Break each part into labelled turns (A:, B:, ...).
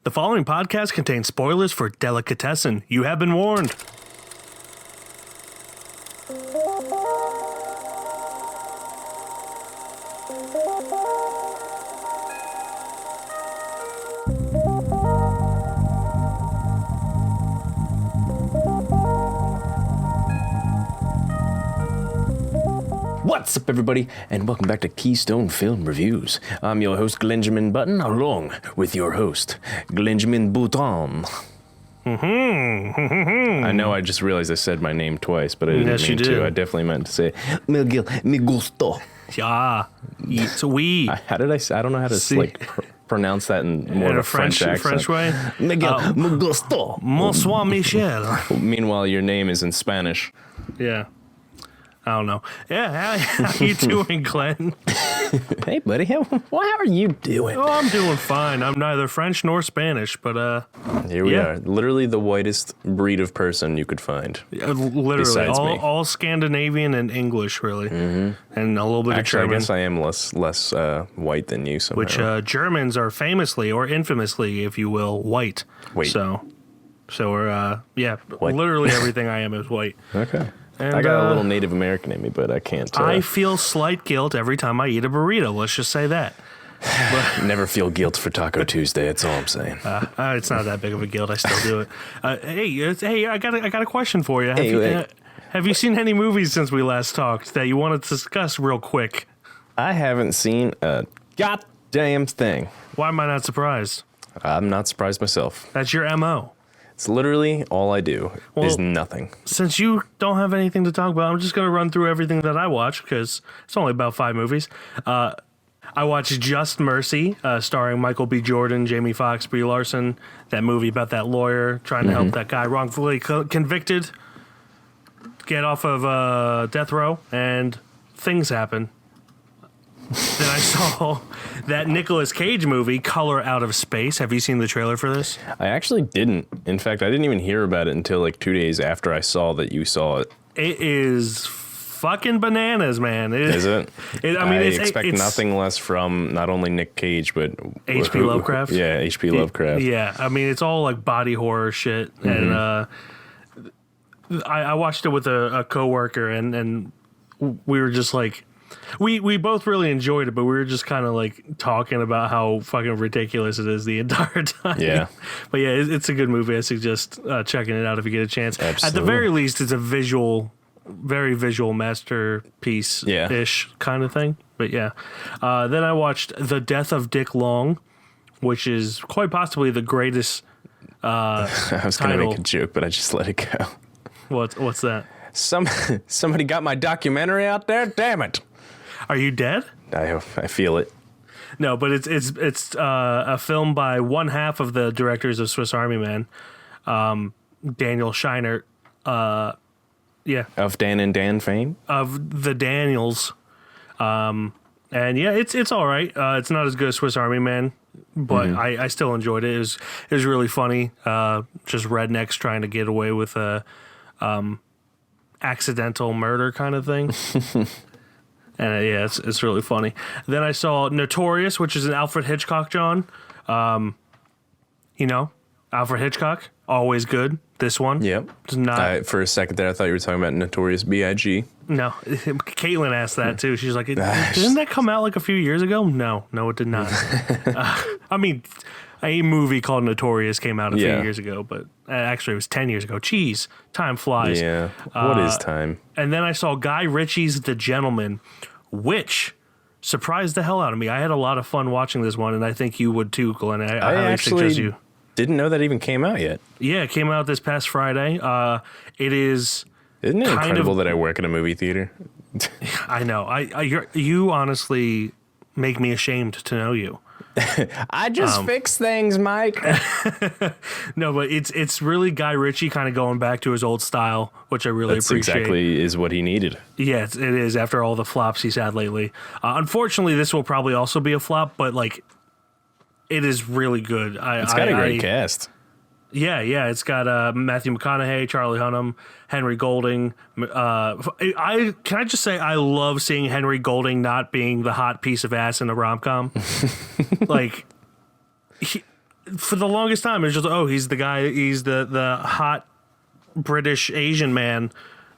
A: The following podcast contains spoilers for Delicatessen. You have been warned.
B: What's up, everybody, and welcome back to Keystone Film Reviews. I'm your host, Glenjamin Button, along with your host, Glenjamin Bouton. I know I just realized I said my name twice, but I didn't mean to. I definitely meant to say, Miguel, me gusto.
A: Yeah, it's we.
B: How did I say? I don't know how to pronounce that in more of a French accent.
A: French way?
B: Miguel, me gusto.
A: Bonsoir, Michel.
B: Meanwhile, your name is in Spanish.
A: Yeah. I don't know. Yeah, how you doing, Glenn?
B: Hey, buddy. How are you doing?
A: Oh, I'm doing fine. I'm neither French nor Spanish, but
B: here we are. Literally the whitest breed of person you could find.
A: Literally, all Scandinavian and English, really, and a little bit of German.
B: I guess I am less white than you somehow.
A: Which Germans are famously or infamously, if you will, white.
B: Wait.
A: So we're
B: White.
A: Literally everything I am is white.
B: Okay.
A: And,
B: I got a little Native American in me, but I can't.
A: I feel slight guilt every time I eat a burrito. Let's just say that.
B: Never feel guilt for Taco Tuesday. That's all I'm saying.
A: It's not that big of a guilt. I still do it. Hey, I got a question for you. Have you seen any movies since we last talked that you want to discuss real quick?
B: I haven't seen a goddamn thing.
A: Why am I not surprised?
B: I'm not surprised myself.
A: That's your MO.
B: It's literally all I do is nothing.
A: Since you don't have anything to talk about, I'm just going to run through everything that I watched because it's only about 5 movies. I watched Just Mercy, starring Michael B. Jordan, Jamie Foxx, Brie Larson. That movie about that lawyer trying to help that guy wrongfully convicted get off of death row, and things happen. Then I saw that Nicolas Cage movie, Color Out of Space. Have you seen the trailer for this?
B: I actually didn't. In fact, I didn't even hear about it until like 2 days after I saw that you saw it.
A: It is fucking bananas, man.
B: Is it?
A: I
B: expect nothing less from not only Nick Cage, but
A: H.P. Lovecraft.
B: Yeah, H.P. Lovecraft.
A: Yeah, I mean, it's all like body horror shit. And I watched it with a coworker, and we were just like, we both really enjoyed it, but we were just kind of like talking about how fucking ridiculous it is the entire time.
B: Yeah.
A: But yeah, it's a good movie. I suggest checking it out if you get a chance.
B: Absolutely.
A: At the very least, it's a very visual masterpiece-ish kind of thing. But yeah. Then I watched The Death of Dick Long, which is quite possibly the greatest
B: I was going to make a joke, but I just let it go.
A: What's that?
B: Somebody got my documentary out there? Damn it.
A: Are you dead?
B: I feel it.
A: No, but it's a film by one half of the directors of Swiss Army Man, Daniel Scheinert.
B: Of Dan and Dan fame?
A: Of the Daniels. And yeah, it's all right. It's not as good as Swiss Army Man, but I still enjoyed it. It was really funny. Just rednecks trying to get away with a accidental murder kind of thing. And yeah, it's really funny. Then I saw Notorious, which is an Alfred Hitchcock, John. Alfred Hitchcock, always good. This one,
B: yep.
A: Not
B: for a second there, I thought you were talking about Notorious B.I.G.
A: No, Caitlin asked that too. She's like, didn't that come out like a few years ago? No, it did not. I mean, a movie called Notorious came out a few years ago, but actually it was 10 years ago. Jeez, time flies.
B: Yeah, what is time? And
A: then I saw Guy Ritchie's The Gentleman, which surprised the hell out of me. I had a lot of fun watching this one, and I think you would too, Glenn. I highly suggest you.
B: Didn't know that even came out yet.
A: Yeah, it came out this past Friday. It is.
B: Isn't it incredible that I work in a movie theater?
A: I know. You honestly make me ashamed to know you.
B: I just fix things, Mike.
A: No, but it's really Guy Ritchie kind of going back to his old style, which I really appreciate.
B: Exactly is what he needed.
A: Yeah, it is after all the flops he's had lately. Unfortunately, this will probably also be a flop, but like, it is really good.
B: It's got a great cast.
A: Yeah, it's got Matthew McConaughey, Charlie Hunnam, Henry Golding. Can I just say I love seeing Henry Golding not being the hot piece of ass in a rom-com. Like, for the longest time, it's just, oh, he's the guy, he's the hot British Asian man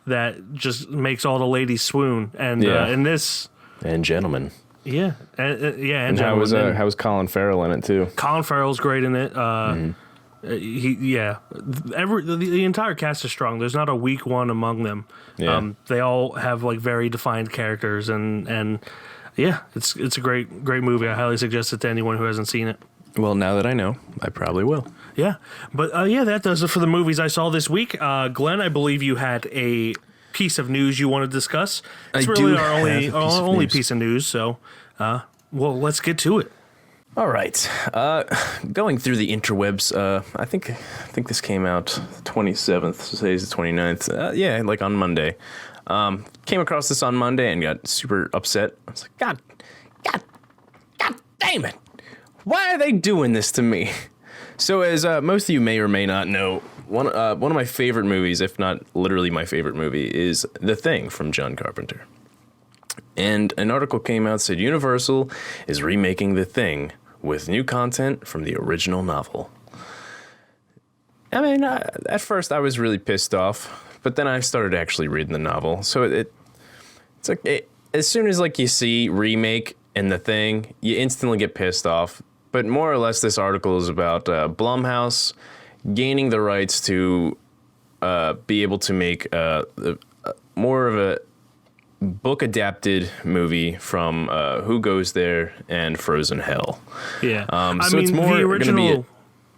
A: that just makes all the ladies swoon. And in this...
B: And gentlemen.
A: Yeah. And
B: how was Colin Farrell in it, too?
A: Colin Farrell's great in it. The entire cast is strong. There's not a weak one among them. Yeah. They all have like very defined characters, and yeah, it's a great movie. I highly suggest it to anyone who hasn't seen it.
B: Well, now that I know, I probably will.
A: Yeah, but that does it for the movies I saw this week. Glenn, I believe you had a piece of news you want to discuss. It's really our only piece of news. So, well, let's get to it.
B: All right. Going through the interwebs, I think this came out the 27th, so today's the 29th. Like on Monday. Came across this on Monday and got super upset. I was like, God damn it. Why are they doing this to me? So as most of you may or may not know, one of my favorite movies, if not literally my favorite movie, is The Thing from John Carpenter. And an article came out that said Universal is remaking The Thing with new content from the original novel. I mean, at first I was really pissed off, but then I started actually reading the novel. So it's like as soon as like you see remake in The Thing, you instantly get pissed off. But more or less, this article is about Blumhouse gaining the rights to be able to make more of a book-adapted movie from Who Goes There and Frozen Hell.
A: Yeah.
B: So it's more going to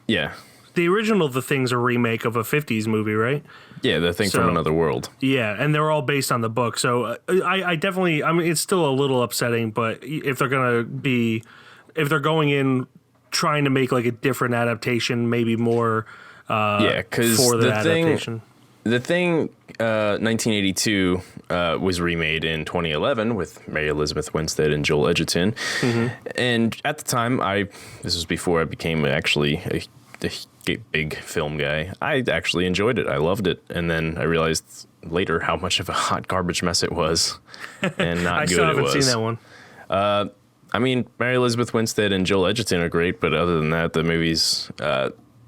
B: be...
A: The original The Thing's a remake of a 50s movie, right?
B: Yeah, The Thing from Another World.
A: Yeah, and they're all based on the book. So I definitely... I mean, it's still a little upsetting, but if they're going in trying to make like a different adaptation, maybe more
B: because
A: for the adaptation.
B: The Thing 1982 was remade in 2011 with Mary Elizabeth Winstead and Joel Edgerton. Mm-hmm. And at the time, this was before I became actually a big film guy. I actually enjoyed it. I loved it. And then I realized later how much of a hot garbage mess it was and not good it was.
A: I still haven't seen that one.
B: I mean, Mary Elizabeth Winstead and Joel Edgerton are great, but other than that, the movies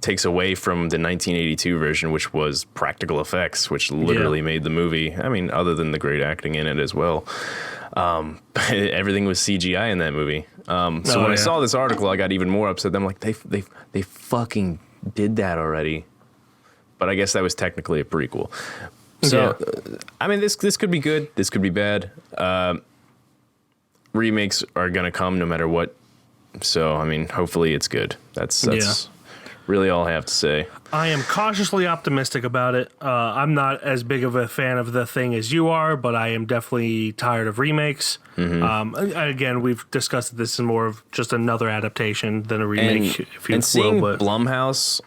B: takes away from the 1982 version, which was practical effects, which literally made the movie. I mean, other than the great acting in it as well. Everything was CGI in that movie. When I saw this article, I got even more upset. I'm like, they fucking did that already. But I guess that was technically a prequel. So, I mean, this could be good. This could be bad. Remakes are going to come no matter what. So, I mean, hopefully it's good. That's really all I have to say.
A: I am cautiously optimistic about it. I'm not as big of a fan of The Thing as you are, but I am definitely tired of remakes. Mm-hmm. Again, we've discussed that this is more of just another adaptation than a remake, if you will.
B: Seeing Blumhouse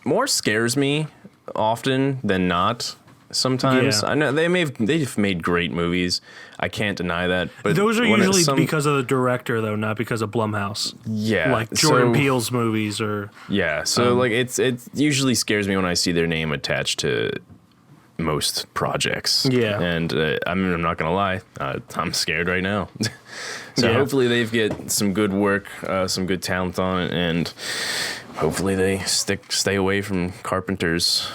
B: more scares me often than not. Sometimes I know they've made great movies. I can't deny that. But
A: those are usually because of the director, though, not because of Blumhouse.
B: Yeah,
A: like Jordan Peele's movies, or
B: like it usually scares me when I see their name attached to most projects. Yeah, and I'm not gonna lie, I'm scared right now. So hopefully they get some good work, some good talent on it, and hopefully they stay away from Carpenter's.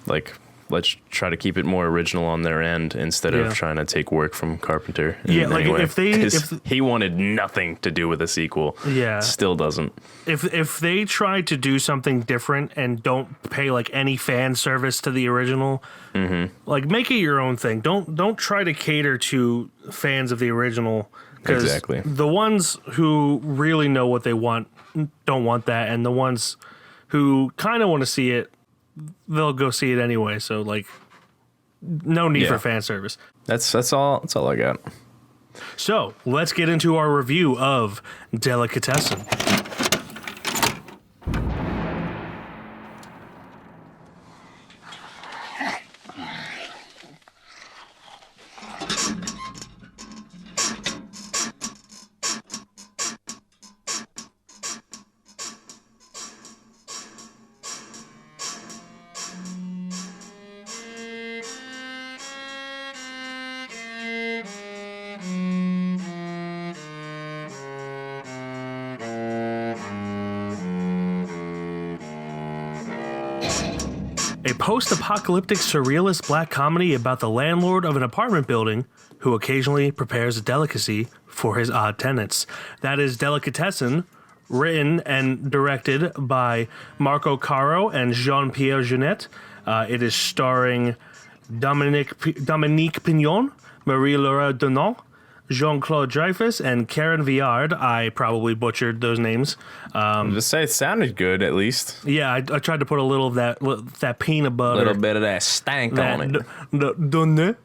B: Like. Let's try to keep it more original on their end instead of trying to take work from Carpenter. If he wanted nothing to do with a sequel, still doesn't.
A: If they try to do something different and don't pay like any fan service to the original, like make it your own thing. Don't try to cater to fans of the original, because the ones who really know what they want don't want that, and the ones who kind of want to see it, they'll go see it anyway. So like, no need for fan service.
B: That's all I got.
A: So let's get into our review of Delicatessen. a post-apocalyptic surrealist black comedy about the landlord of an apartment building who occasionally prepares a delicacy for his odd tenants. That is Delicatessen, written and directed by Marco Caro and Jean-Pierre Jeunet. It is starring Dominique Pignon, Marie-Laure Denon, Jean-Claude Dreyfus, and Karen Viard. I probably butchered those names.
B: Just say it sounded good, at least.
A: Yeah, I tried to put a little of that peanut butter.
B: A little bit of that stank on it.
A: Donne.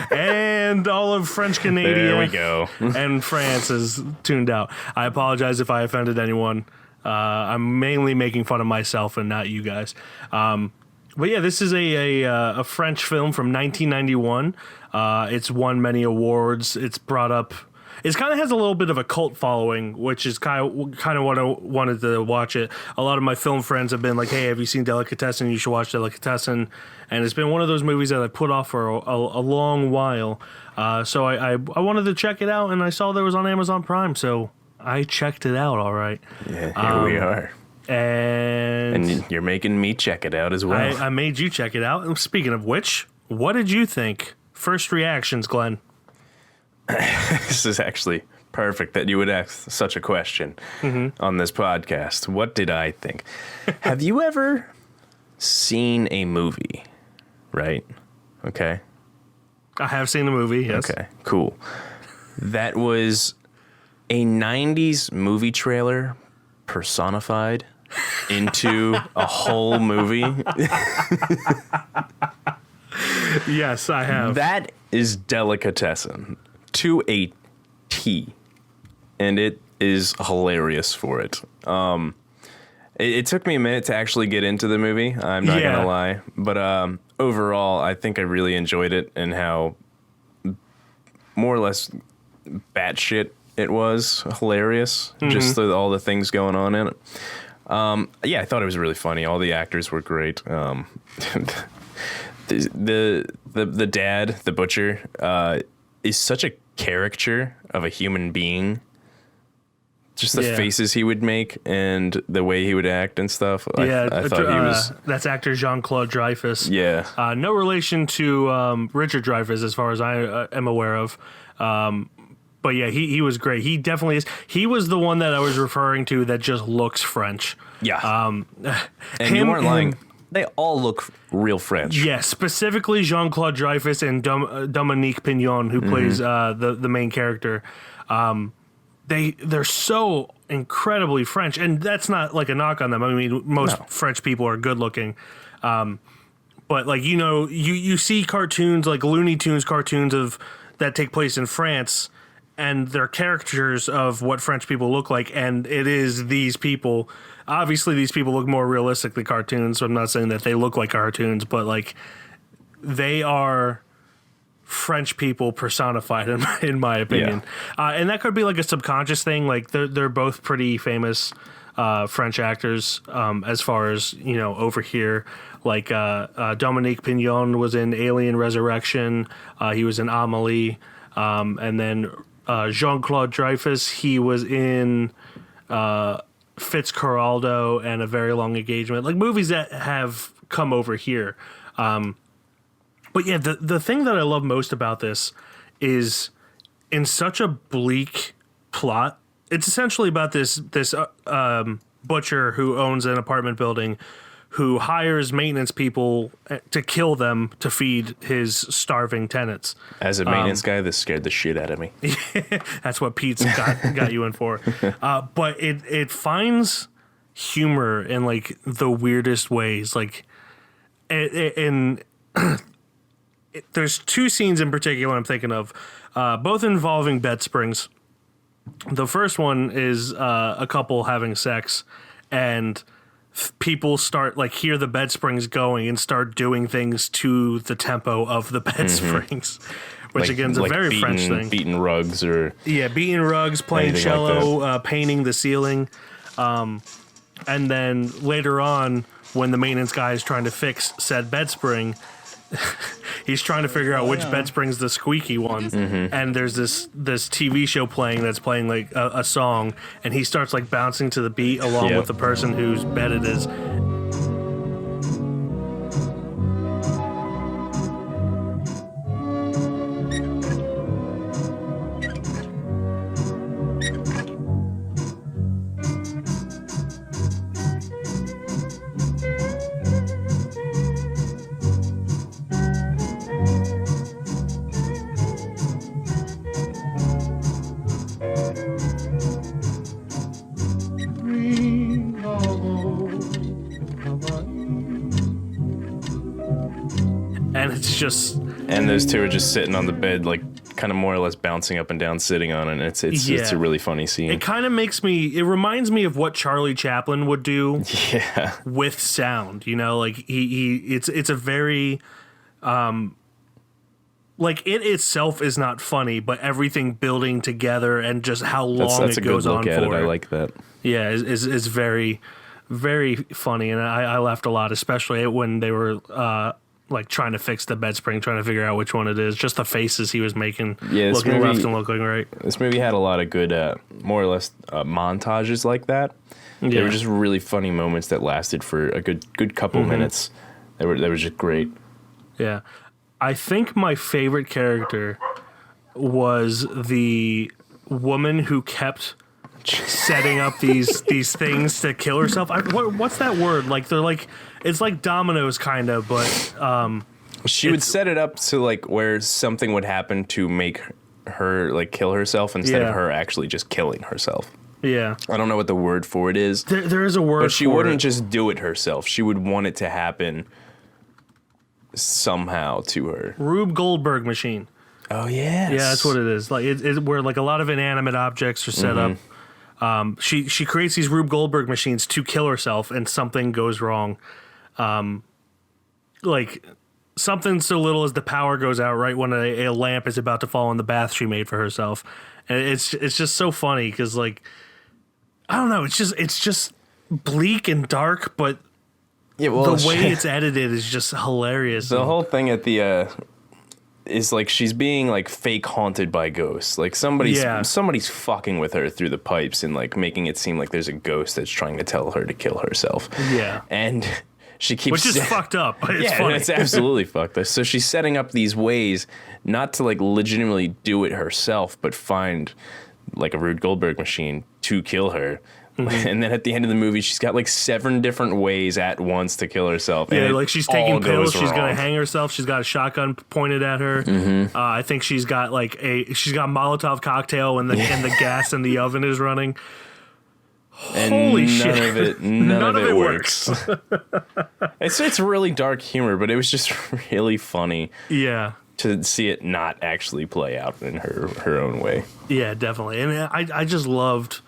A: And all of French Canadian.
B: There we go.
A: And France is tuned out. I apologize if I offended anyone. I'm mainly making fun of myself and not you guys. But yeah, this is a French film from 1991. It's won many awards. It's brought up. It kind of has a little bit of a cult following, which is kind of what I wanted to watch it. A lot of my film friends have been like, "Hey, have you seen Delicatessen? You should watch Delicatessen." And it's been one of those movies that I put off for a long while. So I wanted to check it out, and I saw that it was on Amazon Prime, so I checked it out. All right.
B: Yeah, here we are. And you're making me check it out as well.
A: I made you check it out. And speaking of which, what did you think? First reactions, Glenn.
B: This is actually perfect that you would ask such a question on this podcast. What did I think? Have you ever seen a movie, right? Okay.
A: I have seen the movie, yes.
B: Okay, cool. That was a 90s movie trailer personified into a whole movie.
A: Yes, I have.
B: That is Delicatessen to a T, and it is hilarious for it. It took me a minute to actually get into the movie. I'm not gonna lie, but overall, I think I really enjoyed it and how more or less batshit it was hilarious. Just all the things going on in it. Yeah, I thought it was really funny. All the actors were great. The dad, the butcher, is such a caricature of a human being. Just the faces he would make and the way he would act and stuff.
A: Yeah,
B: I thought he was.
A: That's actor Jean-Claude Dreyfus.
B: Yeah.
A: No relation to Richard Dreyfuss, as far as I am aware of. But yeah, he was great. He definitely is. He was the one that I was referring to that just looks French.
B: Yeah. And you weren't lying. They all look real French.
A: Yeah, specifically Jean-Claude Dreyfus and Dominique Pignon, who plays the main character. They're so incredibly French, and that's not like a knock on them. I mean, most French people are good looking. But like, you see cartoons like Looney Tunes cartoons that take place in France, and they're caricatures of what French people look like, and it is these people. Obviously, these people look more realistic than cartoons, so I'm not saying that they look like cartoons, but like they are French people personified in my opinion. Yeah. And that could be like a subconscious thing. Like they're both pretty famous French actors as far as, over here. Like Dominique Pignon was in Alien Resurrection. He was in Amelie. And then Jean-Claude Dreyfus, he was in Fitzcarraldo and A Very Long Engagement. Like movies that have come over here. But yeah, the thing that I love most about this is in such a bleak plot. It's essentially about this butcher who owns an apartment building who hires maintenance people to kill them to feed his starving tenants. As
B: a maintenance guy, this scared the shit out of me.
A: That's what Pete's got you in for. But it finds humor in like the weirdest ways. Like there's two scenes in particular I'm thinking of, both involving bed springs. The first one is a couple having sex, and people start like hear the bed springs going and start doing things to the tempo of the bed springs, which again is a very French thing.
B: Beating rugs
A: beating rugs, playing cello, like painting the ceiling, and then later on when the maintenance guy is trying to fix said bed spring. He's trying to figure out which bed spring's the squeaky one, and there's this TV show playing that's playing like a song, and he starts like bouncing to the beat along with the person whose bed it is. it's just...
B: And those two are just sitting on the bed, like, kind of more or less bouncing up and down, sitting on it. It's a really funny scene.
A: It kind of it reminds me of what Charlie Chaplin would do with sound, you know, like it's a very, like it itself is not funny, but everything building together and just how long it goes on for.
B: I like that.
A: Yeah, is very, very funny. And I laughed a lot, especially when they were, like trying to fix the bed spring, trying to figure out which one it is. Just the faces he was making, looking left and looking right.
B: This movie had a lot of good, more or less montages like that. Yeah. They were just really funny moments that lasted for a good couple minutes. They were just great.
A: Yeah, I think my favorite character was the woman who kept setting up these things to kill herself. What's that word? Like they're like, it's like dominoes kind of, but
B: she would set it up so like where something would happen to make her like kill herself instead of her actually just killing herself.
A: Yeah,
B: I don't know what the word for it is.
A: There is a word,
B: but she wouldn't just do it herself. She would want it to happen somehow to her.
A: Rube Goldberg machine.
B: Oh yes.
A: Yeah, that's what it is. Like it where like a lot of inanimate objects are set up. She creates these Rube Goldberg machines to kill herself, and something goes wrong. Like something so little as the power goes out right when a lamp is about to fall in the bath she made for herself, and it's just so funny because like I don't know, it's just bleak and dark, but the way it's edited is just hilarious.
B: The whole thing at the is like she's being like fake haunted by ghosts. Like somebody's fucking with her through the pipes and like making it seem like there's a ghost that's trying to tell her to kill herself.
A: Yeah.
B: And she keeps...
A: Which is fucked up, but it's funny.
B: It's absolutely fucked up. So she's setting up these ways not to like legitimately do it herself, but find like a Rube Goldberg machine to kill her. And then at the end of the movie, she's got like 7 different ways at once to kill herself.
A: Yeah, like she's taking pills. She's gonna hang herself. She's got a shotgun pointed at her. I think she's got Molotov cocktail when the gas in the oven is running.
B: And
A: holy shit!
B: None of it works. It's really dark humor, but it was just really funny.
A: Yeah.
B: To see it not actually play out in her own way. Yeah,
A: definitely. And I just loved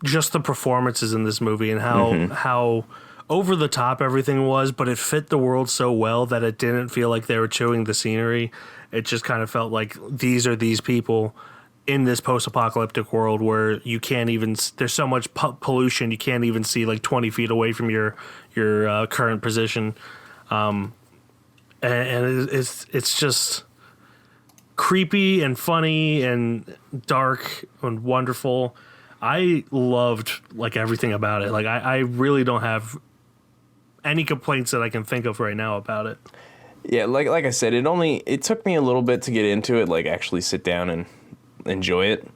A: just the performances in this movie and how over the top everything was, but it fit the world so well that it didn't feel like they were chewing the scenery. It just kind of felt like these are these people in this post-apocalyptic world where you can't even, there's so much pollution you can't even see like 20 feet away from your current position. And it's just creepy and funny and dark and wonderful. I loved like everything about it. Like I really don't have any complaints that I can think of right now about it.
B: Yeah, like I said, it took me a little bit to get into it, like actually sit down and enjoy it.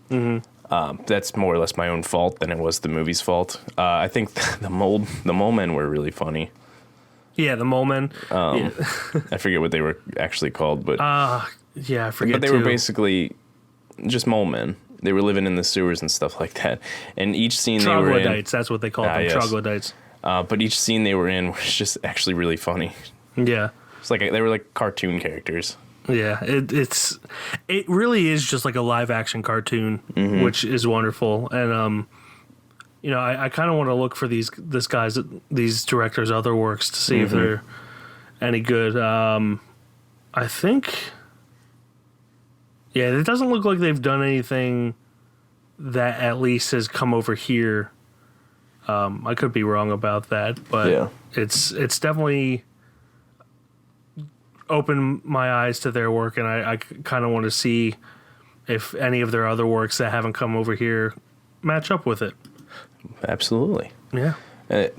B: That's more or less my own fault than it was the movie's fault. I think the mole men were really funny.
A: Yeah, the mole men.
B: I forget what they were actually called, but
A: yeah, I forget.
B: But they were basically just mole men. They were living in the sewers and stuff like that. And each scene they were in...
A: Troglodytes, that's what they call them, yes. Troglodytes.
B: But each scene they were in was just actually really funny.
A: Yeah.
B: It's like they were like cartoon characters.
A: Yeah, it really is just like a live action cartoon, which is wonderful. And you know, I kind of want to look for these directors' other works to see if they're any good. I think... Yeah, it doesn't look like they've done anything that at least has come over here. I could be wrong about that, but it's definitely opened my eyes to their work, and I kind of want to see if any of their other works that haven't come over here match up with it.
B: Absolutely.
A: Yeah.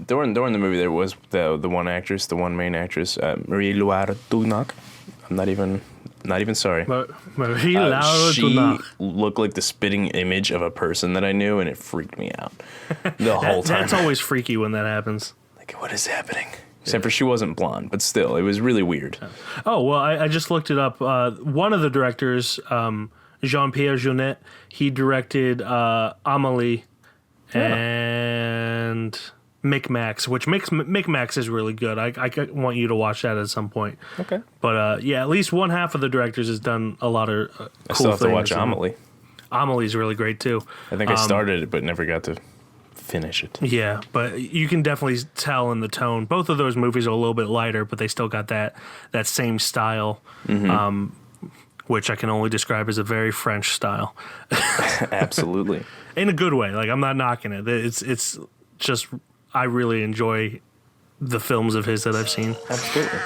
B: During the movie, there was the one actress, the one main actress, Marie-Laure Dugnac. I'm not even sorry.
A: Marie-Laure Dugnac.
B: She looked like the spitting image of a person that I knew, and it freaked me out the whole time.
A: That's always freaky when that happens.
B: Like, what is happening? Except for she wasn't blonde, but still, it was really weird.
A: Oh, well, I just looked it up. One of the directors, Jean-Pierre Jeunet, he directed Amélie and Micmacs, which Micmacs is really good. I want you to watch that at some point.
B: Okay.
A: But yeah, at least one half of the directors has done a lot of cool
B: I still have to watch
A: things.
B: Amelie.
A: Amelie's really great too.
B: I think I started it, but never got to finish it.
A: Yeah, but you can definitely tell in the tone. Both of those movies are a little bit lighter, but they still got that same style, which I can only describe as a very French style.
B: Absolutely.
A: In a good way. Like, I'm not knocking it. It's just, I really enjoy the films of his that I've seen.
B: Absolutely.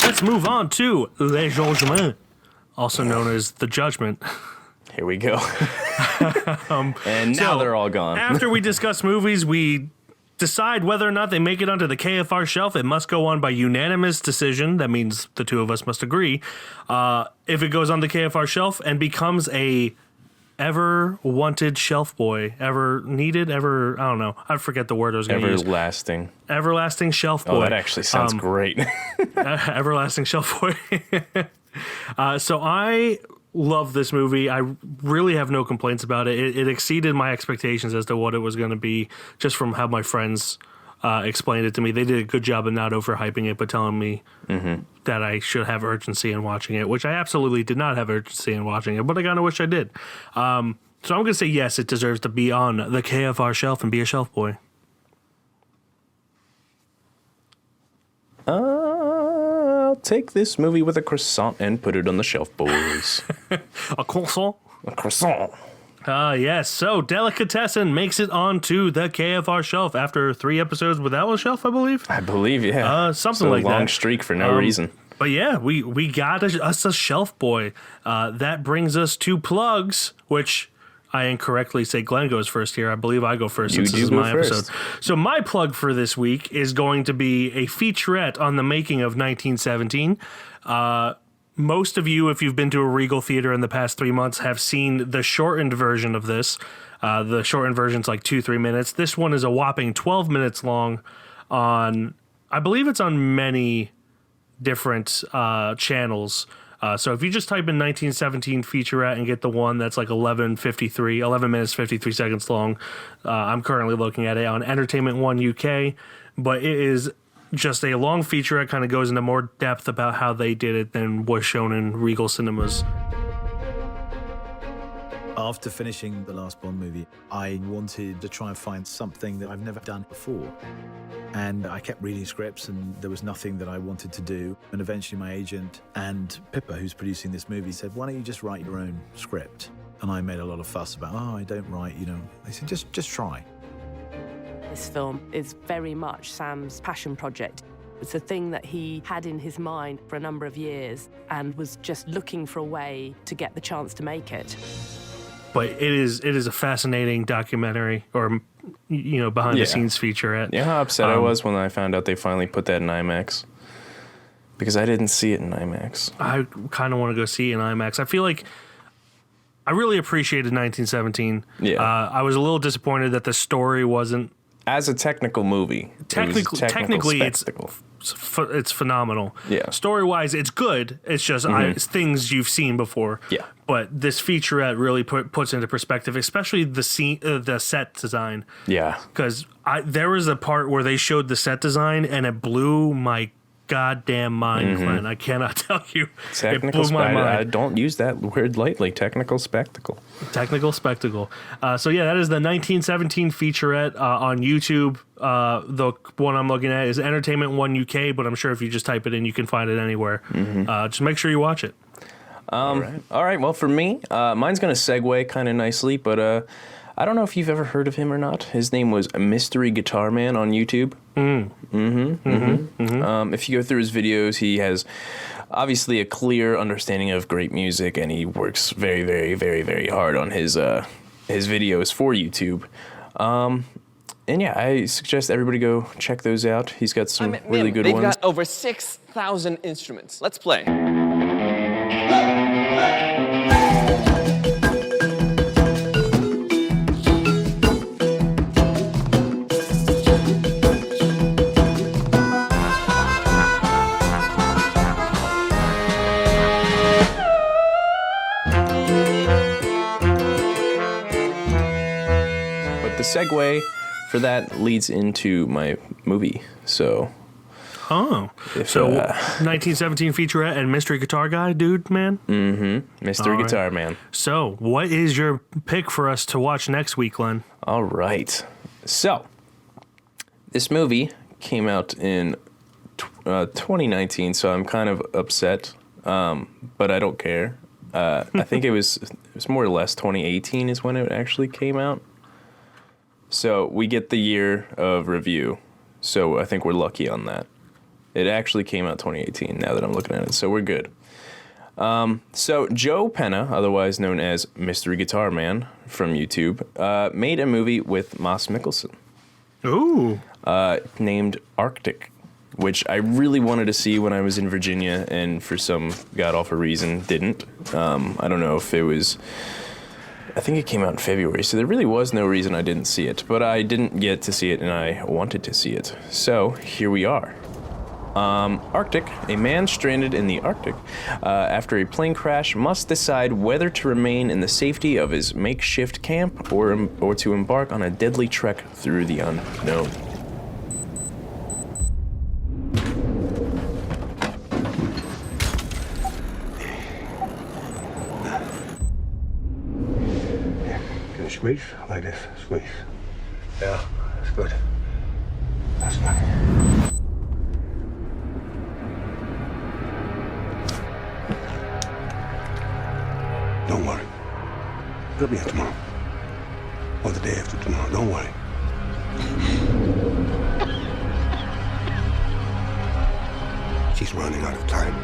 A: Let's move on to Le Jugement, also known as The Judgment.
B: Here we go. And now they're all gone.
A: After we discuss movies, we decide whether or not they make it onto the KFR shelf. It must go on by unanimous decision. That means the two of us must agree. If it goes on the KFR shelf and becomes a ever wanted shelf boy, ever needed, ever, I don't know. I forget the word I was going to use.
B: Everlasting.
A: Everlasting shelf boy.
B: Oh, that actually sounds great.
A: Everlasting shelf boy. So I love this movie. I really have no complaints about it. It exceeded my expectations as to what it was going to be, just from how my friends explained it to me. They did a good job of not overhyping it, but telling me that I should have urgency in watching it, which I absolutely did not have urgency in watching it, but I kind of wish I did. So I'm going to say yes, it deserves to be on the KFR shelf and be a shelf boy.
B: I'll take this movie with a croissant and put it on the shelf, boys.
A: A croissant?
B: A croissant.
A: Yes. So Delicatessen makes it onto the KFR shelf after 3 episodes without a shelf, I believe.
B: I believe, yeah.
A: Something like that.
B: A long streak for no reason.
A: But yeah, we got us a shelf boy. That brings us to plugs, which I incorrectly say Glenn goes first here. I believe I go first since this is my episode. So my plug for this week is going to be a featurette on the making of 1917. Most of you, if you've been to a Regal theater in the past 3 months, have seen the shortened version of this. The shortened version's like 2-3 minutes. This one is a whopping 12 minutes long on, I believe it's on many different channels. So if you just type in 1917 featurette and get the one that's like 11 minutes, 53 seconds long, I'm currently looking at it on Entertainment One UK, but it is just a long featurette, kind of goes into more depth about how they did it than was shown in Regal cinemas.
C: After finishing the last Bond movie, I wanted to try and find something that I've never done before. And I kept reading scripts and there was nothing that I wanted to do. And eventually my agent and Pippa, who's producing this movie, said, why don't you just write your own script? And I made a lot of fuss about, I don't write, They said, just try.
D: This film is very much Sam's passion project. It's a thing that he had in his mind for a number of years and was just looking for a way to get the chance to make it.
A: But it is a fascinating documentary, or behind the scenes featurette.
B: You know how upset I was when I found out they finally put that in IMAX? Because I didn't see it in IMAX.
A: I kind of want to go see it in IMAX. I feel like I really appreciated 1917.
B: Yeah.
A: I was a little disappointed that the story wasn't.
B: As a technical movie,
A: technically, it's phenomenal.
B: Yeah.
A: Story-wise, it's good. It's just it's things you've seen before.
B: Yeah.
A: But this featurette really puts into perspective, especially the set design.
B: Yeah.
A: Because there was a part where they showed the set design, and it blew my goddamn mind, Glenn. I cannot tell you.
B: Technical
A: it blew my mind.
B: I don't use that word lightly. Technical spectacle.
A: Technical spectacle. So yeah, that is the 1917 featurette on YouTube. The one I'm looking at is Entertainment One UK, but I'm sure if you just type it in, you can find it anywhere. Just make sure you watch it.
B: All right. Well, for me, mine's going to segue kind of nicely, but I don't know if you've ever heard of him or not. His name was Mystery Guitar Man on YouTube. If you go through his videos, he has obviously a clear understanding of great music, and he works very, very, very, very hard on his videos for YouTube. And yeah, I suggest everybody go check those out. He's got some really good ones.
E: They've got over 6,000 instruments. Let's play.
B: But the segue for that leads into my movie. So,
A: Oh, so 1917 featurette and mystery guitar guy, dude, man.
B: Mystery Guitar Man.
A: So, what is your pick for us to watch next week, Glenn?
B: All right. So, this movie came out in 2019, so I'm kind of upset, but I don't care. I think it was more or less 2018 is when it actually came out. So we get the year of review. So I think we're lucky on that. It actually came out 2018 now that I'm looking at it. So we're good. So Joe Penna, otherwise known as Mystery Guitar Man from YouTube, made a movie with Mads Mikkelsen.
A: Ooh.
B: Named Arctic, which I really wanted to see when I was in Virginia and for some god-awful reason didn't. I don't know if it was... I think it came out in February, so there really was no reason I didn't see it. But I didn't get to see it, and I wanted to see it. So, here we are. Arctic, a man stranded in the Arctic after a plane crash must decide whether to remain in the safety of his makeshift camp or to embark on a deadly trek through the unknown.
F: Squeeze like this, squeeze. Yeah, that's good. That's fine. Don't worry. It'll be here tomorrow. Or the day after tomorrow. Don't worry. She's running out of time.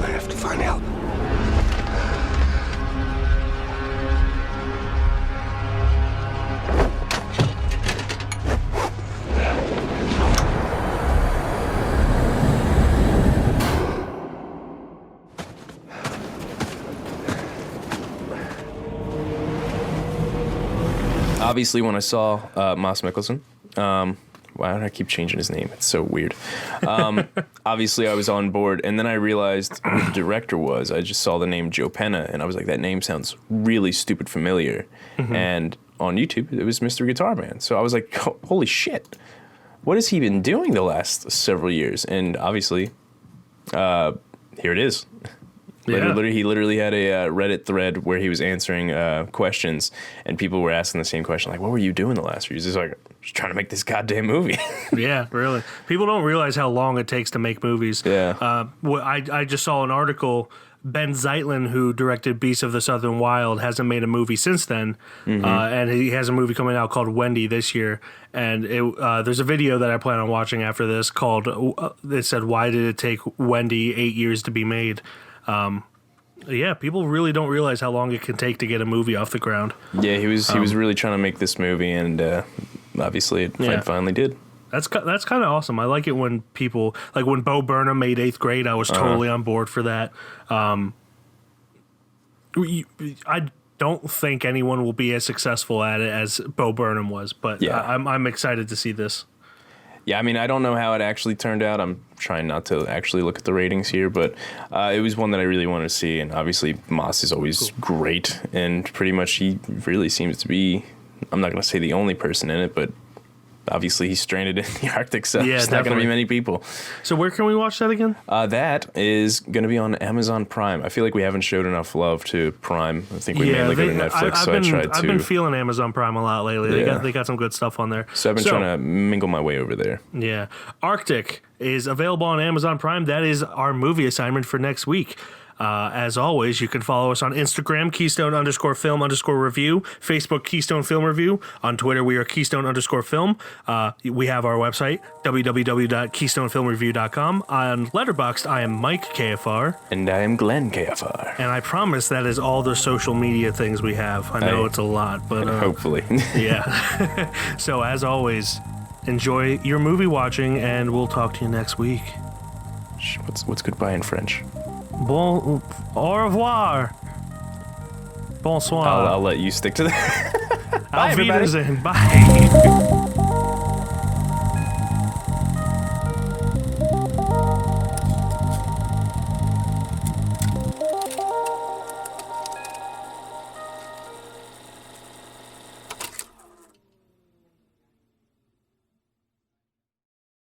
F: I have to find help.
B: Obviously, when I saw Mads Mikkelsen, why do I keep changing his name? It's so weird. Obviously, I was on board, and then I realized who the director was. I just saw the name Joe Penna, and I was like, that name sounds really stupid familiar. And on YouTube, it was Mr. Guitar Man. So I was like, holy shit, what has he been doing the last several years? And obviously, here it is.
A: Yeah.
B: He literally had a Reddit thread where he was answering questions, and people were asking the same question, like, what were you doing the last few years? He's like, just trying to make this goddamn movie.
A: Yeah, really. People don't realize how long it takes to make movies.
B: Yeah.
A: I just saw an article. Ben Zeitlin, who directed Beasts of the Southern Wild, hasn't made a movie since then. And he has a movie coming out called Wendy this year. And there's a video that I plan on watching after this called, it said, why did it take Wendy 8 years to be made? Yeah, people really don't realize how long it can take to get a movie off the ground.
B: Yeah, he was really trying to make this movie, and obviously it finally did.
A: That's kind of awesome. I like it when people, like when Bo Burnham made 8th Grade, I was totally on board for that. I don't think anyone will be as successful at it as Bo Burnham was, but
B: yeah.
A: I'm excited to see this.
B: Yeah, I mean, I don't know how it actually turned out. I'm trying not to actually look at the ratings here, but it was one that I really wanted to see, and obviously Moss is always great, and pretty much he really seems to be, I'm not going to say the only person in it, but obviously he's stranded in the Arctic, so
A: Yeah,
B: there's not going to be
A: definitely.
B: many people.
A: So where can we watch that again?
B: That is going to be on Amazon Prime. I feel like we haven't showed enough love to Prime. I think we mainly go to Netflix, so I tried to.
A: I've been feeling Amazon Prime a lot lately.
B: Yeah.
A: They got some good stuff on there.
B: So I've been trying to mingle my way over there.
A: Yeah. Arctic is available on Amazon Prime. That is our movie assignment for next week. As always, you can follow us on Instagram, Keystone_film_review, Facebook, Keystone Film Review. On Twitter, we are Keystone_film. We have our website, www.keystonefilmreview.com. On Letterboxd, I am Mike KFR.
B: And I am Glenn KFR.
A: And I promise that is all the social media things we have. I know it's a lot, but
B: Hopefully.
A: yeah. So as always, enjoy your movie watching, and we'll talk to you next week.
B: What's goodbye in French?
A: Bon, au revoir. Bonsoir.
B: I'll let you stick to that.
A: Auf
B: everybody.
A: Wiedersehen. Bye.